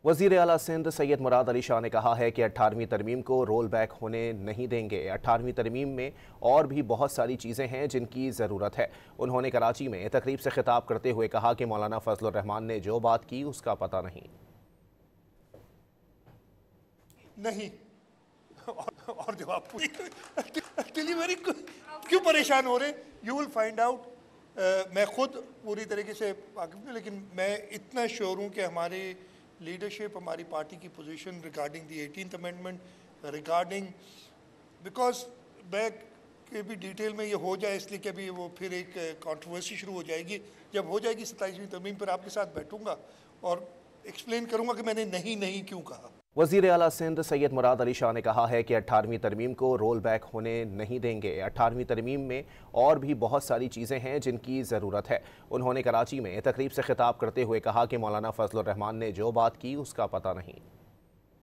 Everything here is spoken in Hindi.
वज़ीर आला सिंध सैयद मुराद अली शाह ने कहा है कि 18वीं तरमीम को रोल बैक होने नहीं देंगे। 18वीं तरमीम में और भी बहुत सारी चीज़ें हैं जिनकी ज़रूरत है। उन्होंने कराची में तकरीब से खिताब करते हुए कहा कि मौलाना फजलुर रहमान ने जो बात की उसका पता नहीं और जवाब क्यों परेशान हो रहे, यू विल फाइंड आउट। मैं खुद पूरी तरीके से वाकिफ हूँ, लेकिन मैं इतना श्योर हूँ कि हमारी लीडरशिप, हमारी पार्टी की position regarding the 18th amendment, regarding because मैं के भी डिटेल में ये हो जाए, इसलिए कि अभी वो फिर एक कंट्रोवर्सी शुरू हो जाएगी। जब हो जाएगी 27वीं तरमीम पर आपके साथ बैठूंगा और एक्सप्लेन करूंगा कि मैंने नहीं क्यों कहा। वज़ीर आला सिंध सैयद मुराद अली शाह ने कहा है कि 18वीं तरमीम को रोल बैक होने नहीं देंगे। 18वीं तरमीम में और भी बहुत सारी चीज़ें हैं जिनकी ज़रूरत है। उन्होंने कराची में तकरीब से खिताब करते हुए कहा कि मौलाना फजलुर रहमान ने जो बात की उसका पता नहीं।